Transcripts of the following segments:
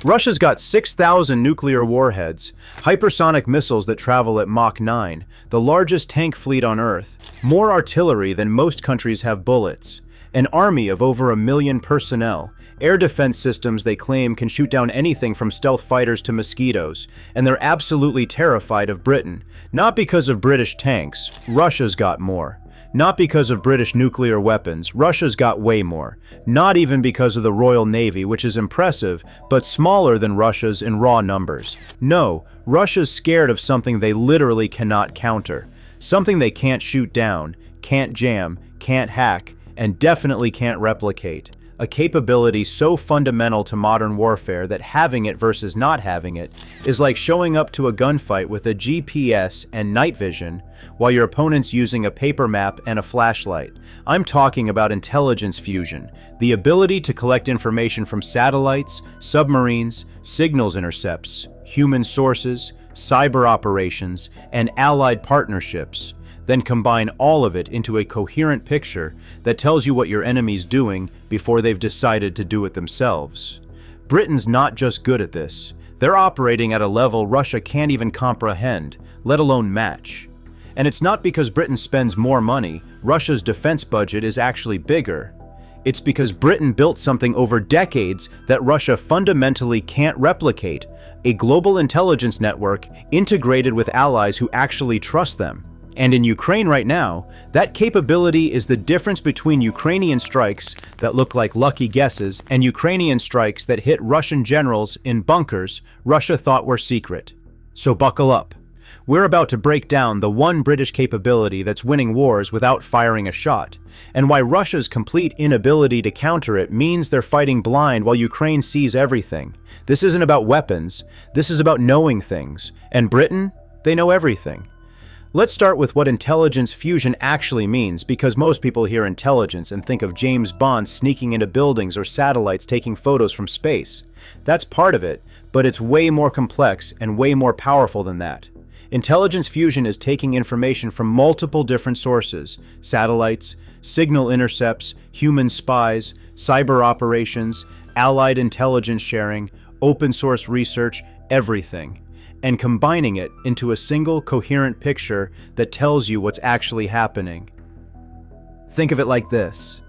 Russia's got 6,000 nuclear warheads, hypersonic missiles that travel at Mach 9, the largest tank fleet on Earth, more artillery than most countries have bullets, an army of over 1 million personnel, air defense systems they claim can shoot down anything from stealth fighters to mosquitoes, and they're absolutely terrified of Britain. Not because of British tanks, Russia's got more. Not because of British nuclear weapons, Russia's got way more. Not even because of the Royal Navy, which is impressive, but smaller than Russia's in raw numbers. No, Russia's scared of something they literally cannot counter. Something they can't shoot down, can't jam, can't hack, and definitely can't replicate. A capability so fundamental to modern warfare that having it versus not having it is like showing up to a gunfight with a GPS and night vision while your opponent's using a paper map and a flashlight. I'm talking about intelligence fusion, the ability to collect information from satellites, submarines, signals intercepts, human sources, cyber operations, and allied partnerships. Then combine all of it into a coherent picture that tells you what your enemy's doing before they've decided to do it themselves. Britain's not just good at this. They're operating at a level Russia can't even comprehend, let alone match. And it's not because Britain spends more money, Russia's defense budget is actually bigger. It's because Britain built something over decades that Russia fundamentally can't replicate, a global intelligence network integrated with allies who actually trust them. And in Ukraine right now, that capability is the difference between Ukrainian strikes that look like lucky guesses and Ukrainian strikes that hit Russian generals in bunkers Russia thought were secret. So buckle up. We're about to break down the one British capability that's winning wars without firing a shot, and why Russia's complete inability to counter it means they're fighting blind while Ukraine sees everything. This isn't about weapons, this is about knowing things, and Britain, they know everything. Let's start with what intelligence fusion actually means, because most people hear intelligence and think of James Bond sneaking into buildings or satellites taking photos from space. That's part of it, but it's way more complex and way more powerful than that. Intelligence fusion is taking information from multiple different sources: satellites, signal intercepts, human spies, cyber operations, allied intelligence sharing, open source research, everything, and combining it into a single coherent picture that tells you what's actually happening. Think of it like this.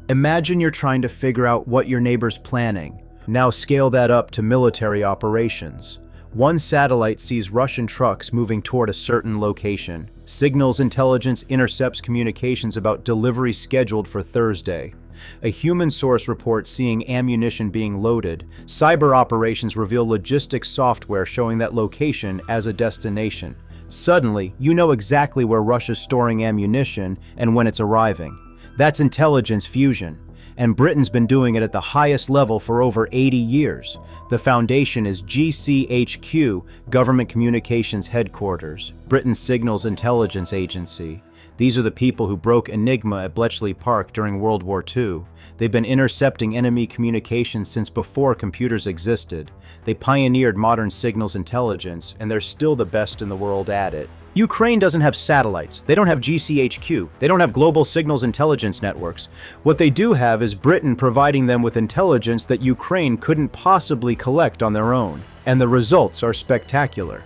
Imagine you're trying to figure out what your neighbor's planning. Now scale that up to military operations. One satellite sees Russian trucks moving toward a certain location. Signals intelligence intercepts communications about delivery scheduled for Thursday. A human source reports seeing ammunition being loaded. Cyber operations reveal logistics software showing that location as a destination. Suddenly, you know exactly where Russia's storing ammunition and when it's arriving. That's intelligence fusion. And Britain's been doing it at the highest level for over 80 years. The foundation is GCHQ, Government Communications Headquarters, Britain's Signals Intelligence Agency. These are the people who broke Enigma at Bletchley Park during World War II. They've been intercepting enemy communications since before computers existed. They pioneered modern signals intelligence, and they're still the best in the world at it. Ukraine doesn't have satellites, they don't have GCHQ, they don't have global signals intelligence networks. What they do have is Britain providing them with intelligence that Ukraine couldn't possibly collect on their own. And the results are spectacular.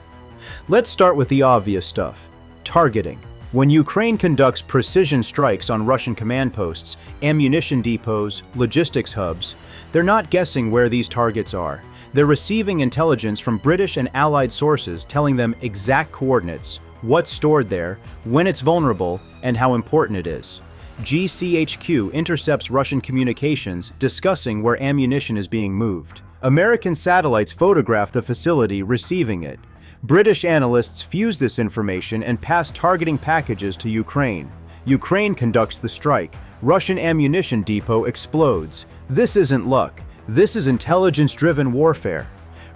Let's start with the obvious stuff. Targeting. When Ukraine conducts precision strikes on Russian command posts, ammunition depots, logistics hubs, they're not guessing where these targets are. They're receiving intelligence from British and Allied sources telling them exact coordinates, what's stored there, when it's vulnerable, and how important it is. GCHQ intercepts Russian communications discussing where ammunition is being moved. American satellites photograph the facility receiving it. British analysts fuse this information and pass targeting packages to Ukraine. Ukraine conducts the strike. Russian ammunition depot explodes. This isn't luck. This is intelligence-driven warfare.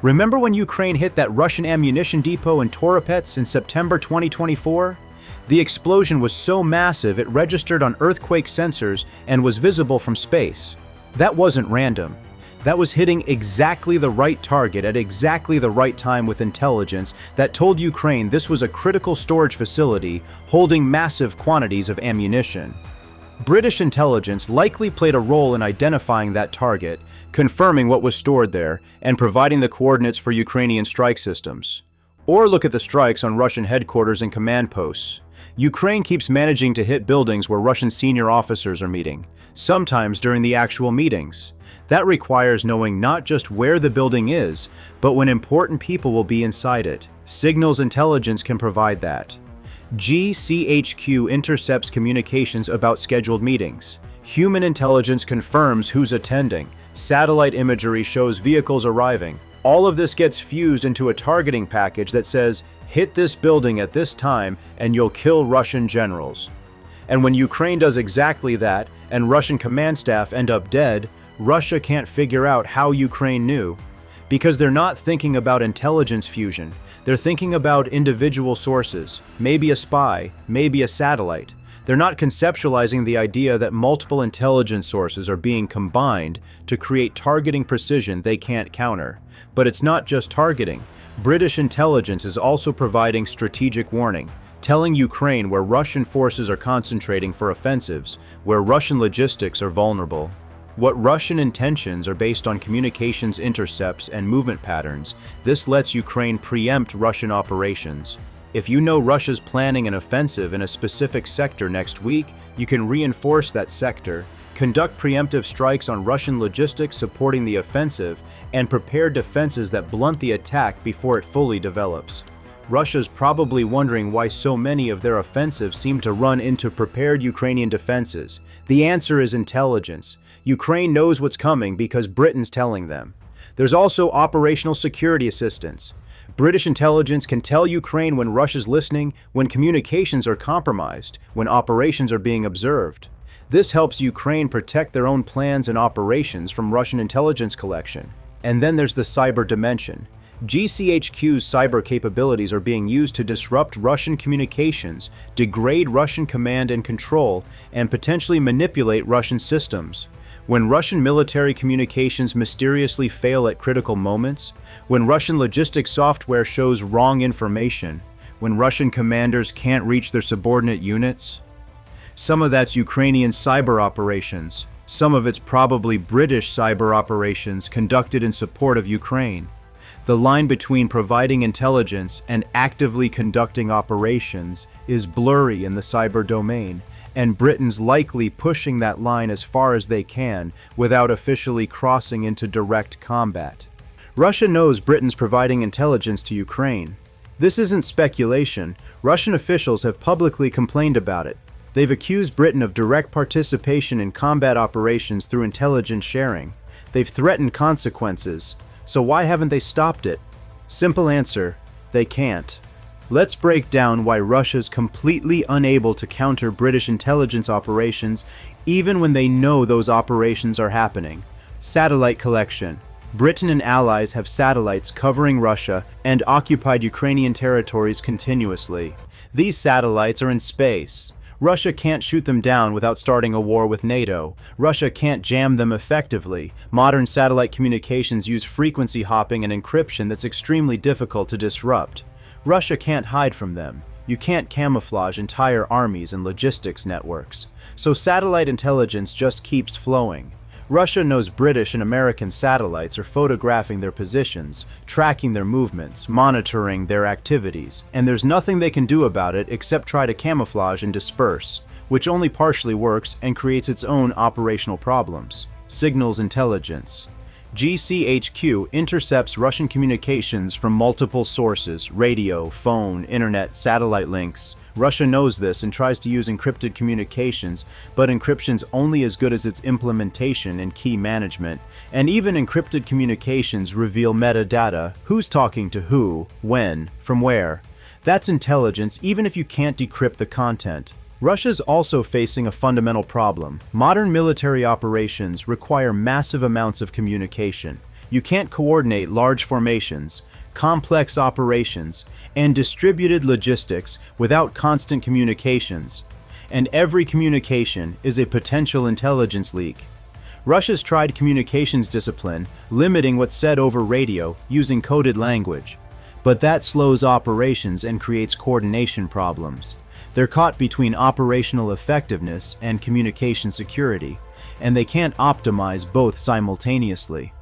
Remember when Ukraine hit that Russian ammunition depot in Toropets in September 2024? The explosion was so massive it registered on earthquake sensors and was visible from space. That wasn't random. That was hitting exactly the right target at exactly the right time with intelligence that told Ukraine this was a critical storage facility holding massive quantities of ammunition. British intelligence likely played a role in identifying that target, confirming what was stored there, and providing the coordinates for Ukrainian strike systems. Or look at the strikes on Russian headquarters and command posts. Ukraine keeps managing to hit buildings where Russian senior officers are meeting, sometimes during the actual meetings. That requires knowing not just where the building is, but when important people will be inside it. Signals intelligence can provide that. GCHQ intercepts communications about scheduled meetings. Human intelligence confirms who's attending. Satellite imagery shows vehicles arriving. All of this gets fused into a targeting package that says, hit this building at this time and you'll kill Russian generals. And when Ukraine does exactly that, and Russian command staff end up dead, Russia can't figure out how Ukraine knew. Because they're not thinking about intelligence fusion. They're thinking about individual sources, maybe a spy, maybe a satellite. They're not conceptualizing the idea that multiple intelligence sources are being combined to create targeting precision they can't counter. But it's not just targeting. British intelligence is also providing strategic warning, telling Ukraine where Russian forces are concentrating for offensives, where Russian logistics are vulnerable. What Russian intentions are based on communications intercepts and movement patterns. This lets Ukraine preempt Russian operations. If you know Russia's planning an offensive in a specific sector next week, you can reinforce that sector, conduct preemptive strikes on Russian logistics supporting the offensive, and prepare defenses that blunt the attack before it fully develops. Russia's probably wondering why so many of their offensives seem to run into prepared Ukrainian defenses. The answer is intelligence. Ukraine knows what's coming because Britain's telling them. There's also operational security assistance. British intelligence can tell Ukraine when Russia's listening, when communications are compromised, when operations are being observed. This helps Ukraine protect their own plans and operations from Russian intelligence collection. And then there's the cyber dimension. GCHQ's cyber capabilities are being used to disrupt Russian communications, degrade Russian command and control, and potentially manipulate Russian systems. When Russian military communications mysteriously fail at critical moments, when Russian logistics software shows wrong information, when Russian commanders can't reach their subordinate units. Some of that's Ukrainian cyber operations. Some of it's probably British cyber operations conducted in support of Ukraine. The line between providing intelligence and actively conducting operations is blurry in the cyber domain, and Britain's likely pushing that line as far as they can without officially crossing into direct combat. Russia knows Britain's providing intelligence to Ukraine. This isn't speculation. Russian officials have publicly complained about it. They've accused Britain of direct participation in combat operations through intelligence sharing. They've threatened consequences. So why haven't they stopped it? Simple answer, they can't. Let's break down why Russia's completely unable to counter British intelligence operations even when they know those operations are happening. Satellite collection. Britain and allies have satellites covering Russia and occupied Ukrainian territories continuously. These satellites are in space. Russia can't shoot them down without starting a war with NATO. Russia can't jam them effectively. Modern satellite communications use frequency hopping and encryption that's extremely difficult to disrupt. Russia can't hide from them. You can't camouflage entire armies and logistics networks. So satellite intelligence just keeps flowing. Russia knows British and American satellites are photographing their positions, tracking their movements, monitoring their activities, and there's nothing they can do about it except try to camouflage and disperse, which only partially works and creates its own operational problems. Signals intelligence. GCHQ intercepts Russian communications from multiple sources: radio, phone, internet, satellite links. Russia knows this and tries to use encrypted communications, but encryption's only as good as its implementation and key management. And even encrypted communications reveal metadata: who's talking to who, when, from where. That's intelligence even if you can't decrypt the content. Russia's also facing a fundamental problem. Modern military operations require massive amounts of communication. You can't coordinate large formations, complex operations, and distributed logistics without constant communications. And every communication is a potential intelligence leak. Russia's tried communications discipline, limiting what's said over radio using coded language. But that slows operations and creates coordination problems. They're caught between operational effectiveness and communication security, and they can't optimize both simultaneously.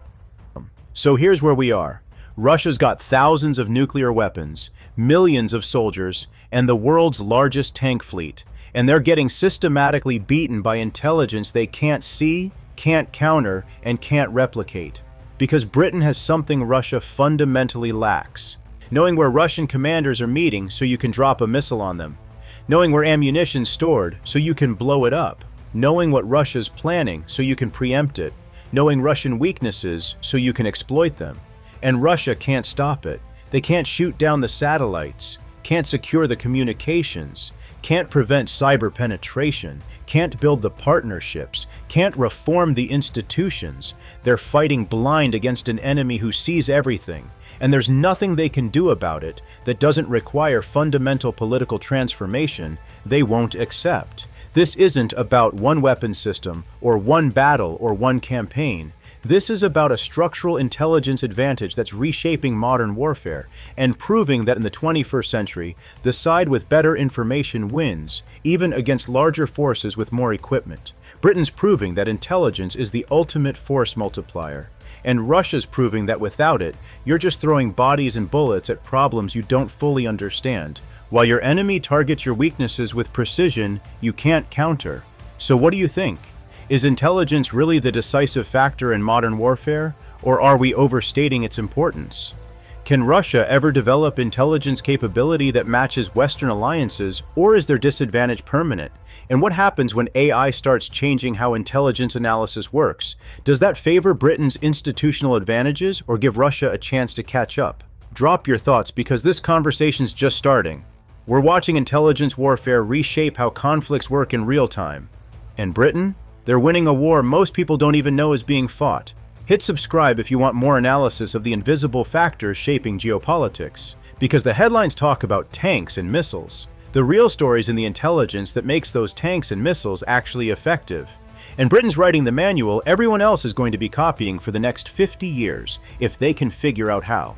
So here's where we are. Russia's got thousands of nuclear weapons, millions of soldiers, and the world's largest tank fleet, and they're getting systematically beaten by intelligence they can't see, can't counter, and can't replicate. Because Britain has something Russia fundamentally lacks. Knowing where Russian commanders are meeting so you can drop a missile on them. Knowing where ammunition's stored so you can blow it up. Knowing what Russia's planning so you can preempt it. Knowing Russian weaknesses so you can exploit them. And Russia can't stop it. They can't shoot down the satellites, can't secure the communications, can't prevent cyber penetration, can't build the partnerships, can't reform the institutions. They're fighting blind against an enemy who sees everything, and there's nothing they can do about it that doesn't require fundamental political transformation they won't accept. This isn't about one weapon system, or one battle, or one campaign. This is about a structural intelligence advantage that's reshaping modern warfare and proving that in the 21st century, the side with better information wins, even against larger forces with more equipment. Britain's proving that intelligence is the ultimate force multiplier, and Russia's proving that without it, you're just throwing bodies and bullets at problems you don't fully understand, while your enemy targets your weaknesses with precision you can't counter. So what do you think? Is intelligence really the decisive factor in modern warfare, or are we overstating its importance? Can Russia ever develop intelligence capability that matches Western alliances, or is their disadvantage permanent? And what happens when AI starts changing how intelligence analysis works? Does that favor Britain's institutional advantages, or give Russia a chance to catch up? Drop your thoughts, because this conversation's just starting. We're watching intelligence warfare reshape how conflicts work in real time. And Britain? They're winning a war most people don't even know is being fought. Hit subscribe if you want more analysis of the invisible factors shaping geopolitics. Because the headlines talk about tanks and missiles. The real story's in the intelligence that makes those tanks and missiles actually effective. And Britain's writing the manual everyone else is going to be copying for the next 50 years, if they can figure out how.